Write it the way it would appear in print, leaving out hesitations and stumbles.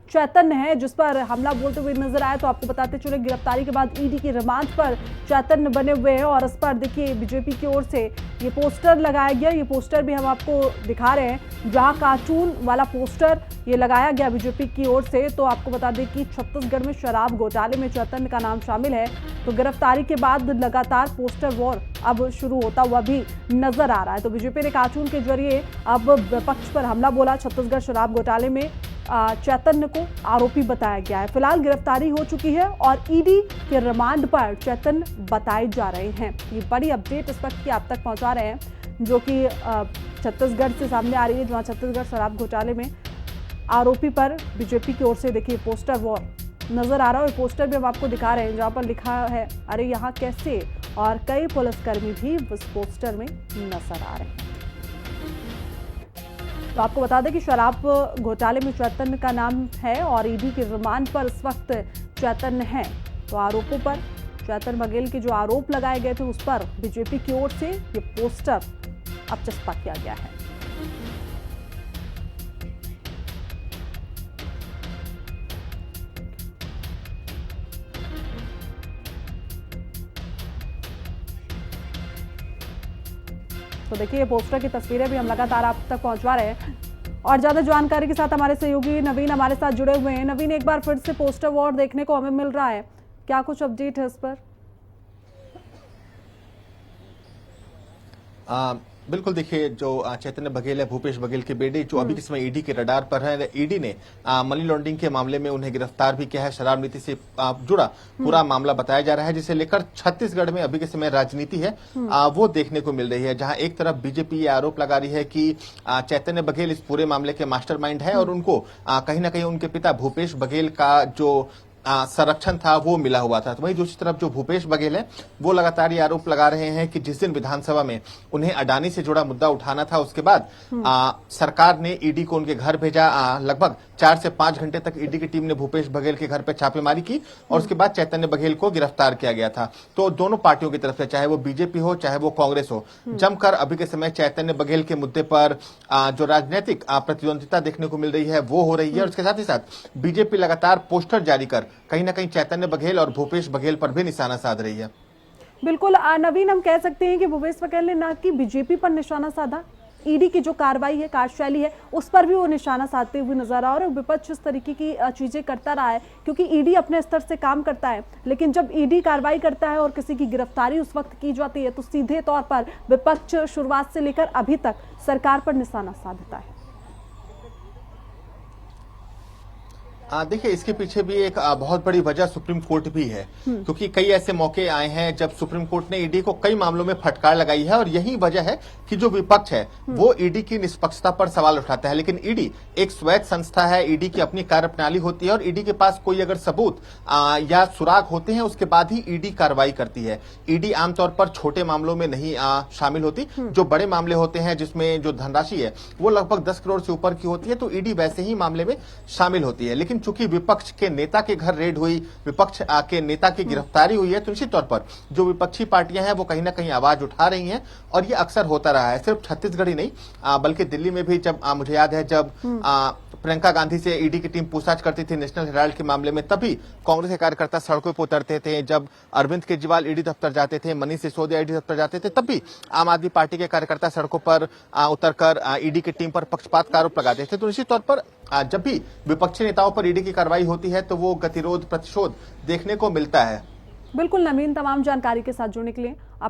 चैतन्य है जिस पर हमला बोलते हुए नजर आए। तो आपको बताते चले गिरफ्तारी के बाद ईडी की रिमांड पर चैतन्य बने हुए हैं और इस पर देखिए बीजेपी की ओर से ये पोस्टर लगाया गया। ये पोस्टर भी हम आपको दिखा रहे हैं, जहां कार्टून वाला पोस्टर ये लगाया गया बीजेपी की ओर से। तो आपको बता दें कि छत्तीसगढ़ में शराब घोटाले में चैतन्य का नाम शामिल है। तो गिरफ्तारी के बाद लगातार पोस्टर वॉर अब शुरू होता हुआ भी नजर आ रहा है। तो बीजेपी ने कार्टून के जरिए अब विपक्ष पर हमला बोला। छत्तीसगढ़ शराब घोटाले में चैतन्य को आरोपी बताया गया है। फिलहाल गिरफ्तारी हो चुकी है और ईडी के रिमांड पर चैतन्य बताए जा रहे हैं। ये बड़ी अपडेट इस वक्त की आप तक पहुंचा रहे हैं, जो कि छत्तीसगढ़ से सामने आ रही है, जहां छत्तीसगढ़ शराब घोटाले में आरोपी पर बीजेपी की ओर से देखिए पोस्टर वॉर नजर आ रहा है। और पोस्टर भी हम आपको दिखा रहे हैं, जहां पर लिखा है अरे यहाँ कैसे, और कई पुलिसकर्मी भी उस पोस्टर में नजर आ रहे हैं। तो आपको बता दें कि शराब घोटाले में चैतन्य का नाम है और ईडी के रिमांड पर इस वक्त चैतन्य है। तो आरोपों पर चैतन्य बघेल के जो आरोप लगाए गए थे उस पर बीजेपी की ओर से ये पोस्टर अब चस्पा किया गया है। तो देखिए ये पोस्टर की तस्वीरें भी हम लगातार आप तक पहुंचवा रहे हैं और ज्यादा जानकारी के साथ हमारे सहयोगी नवीन हमारे साथ जुड़े हुए हैं। नवीन, एक बार फिर से पोस्टर वॉर देखने को हमें मिल रहा है, क्या कुछ अपडेट है इस पर? बिल्कुल, देखिए जो चैतन्य बघेल है, भूपेश बघेल के बेटे, जो अभी के समय ईडी के रडार पर है। ईडी ने मनी लॉन्ड्रिंग के मामले में उन्हें गिरफ्तार भी किया है। शराब नीति से जुड़ा पूरा मामला बताया जा रहा है, जिसे लेकर छत्तीसगढ़ में अभी के समय राजनीति है वो देखने को मिल रही है, जहां एक तरफ बीजेपी ये आरोप लगा रही है कि चैतन्य बघेल इस पूरे मामले के मास्टरमाइंड है और उनको कहीं ना कहीं उनके पिता भूपेश बघेल का जो संरक्षण था वो मिला हुआ था। तो वहीं दूसरी तरफ जो भूपेश बघेल है वो लगातार ये आरोप लगा रहे हैं कि जिस दिन विधानसभा में उन्हें अडानी से जुड़ा मुद्दा उठाना था, उसके बाद सरकार ने ईडी को उनके घर भेजा। लगभग 4 से 5 घंटे तक ईडी की टीम ने भूपेश बघेल के घर पर छापेमारी की और उसके बाद चैतन्य बघेल को गिरफ्तार किया गया था। तो दोनों पार्टियों की तरफ से, चाहे वो बीजेपी हो चाहे वो कांग्रेस हो, जमकर अभी के समय चैतन्य बघेल के मुद्दे पर जो राजनीतिक प्रतिद्वंदिता देखने को मिल रही है वो हो रही है। और उसके साथ ही साथ बीजेपी लगातार पोस्टर जारी कर कहीं ना कहीं चैतन्य बघेल और भूपेश बघेल पर भी निशाना साध रही है। बिल्कुल नवीन, हम कह सकते हैं कि भूपेश बघेल ने ना कि बीजेपी पर निशाना साधा, ईडी की जो कार्रवाई है, कार्यशैली है, उस पर भी वो निशाना साधते हुए नजर आ रहा है। और विपक्ष इस तरीके की चीजें करता रहा है क्योंकि ईडी अपने स्तर से काम करता है, लेकिन जब ईडी कार्रवाई करता है और किसी की गिरफ्तारी उस वक्त की जाती है तो सीधे तौर पर विपक्ष शुरुआत से लेकर अभी तक सरकार पर निशाना साधता है। देखिए, इसके पीछे भी एक बहुत बड़ी वजह सुप्रीम कोर्ट भी है, क्योंकि कई ऐसे मौके आए हैं जब सुप्रीम कोर्ट ने ईडी को कई मामलों में फटकार लगाई है और यही वजह है कि जो विपक्ष है वो ईडी की निष्पक्षता पर सवाल उठाता है। लेकिन ईडी एक स्वायत्त संस्था है, ईडी की अपनी कार्यप्रणाली होती है और ईडी के पास कोई अगर सबूत या सुराग होते हैं उसके बाद ही ईडी कार्रवाई करती है। ईडी आमतौर पर छोटे मामलों में नहीं शामिल होती। जो बड़े मामले होते हैं जिसमें जो धनराशि है वो लगभग 10 करोड़ से ऊपर की होती है तो ईडी वैसे ही मामले में शामिल होती है। लेकिन चूंकि विपक्ष के नेता के घर रेड हुई, विपक्ष के नेता की गिरफ्तारी हुई है, तो निश्चित तौर पर जो विपक्षी पार्टियां हैं वो कहीं ना कहीं आवाज उठा रही हैं और ये अक्सर होता रहा है। सिर्फ छत्तीसगढ़ ही नहीं बल्कि दिल्ली में भी जब मुझे याद है जब प्रियंका गांधी से ईडी की टीम पूछताछ करती थी नेशनल हेराल्ड के मामले में, तभी कांग्रेस के कार्यकर्ता सड़कों पर उतरते थे। जब अरविंद केजरीवाल ईडी दफ्तर जाते थे, मनीष सिसोदिया ईडी दफ्तर जाते थे, तब भी आम आदमी पार्टी के कार्यकर्ता सड़कों पर उतरकर ईडी की टीम पर पक्षपात का आरोप लगाते थे। तो निश्चित तौर पर जब भी विपक्षी नेताओं पर ईडी की कार्रवाई होती है तो वो गतिरोध, प्रतिशोध देखने को मिलता है। बिल्कुल नवीन, तमाम जानकारी के साथ जुड़ने के लिए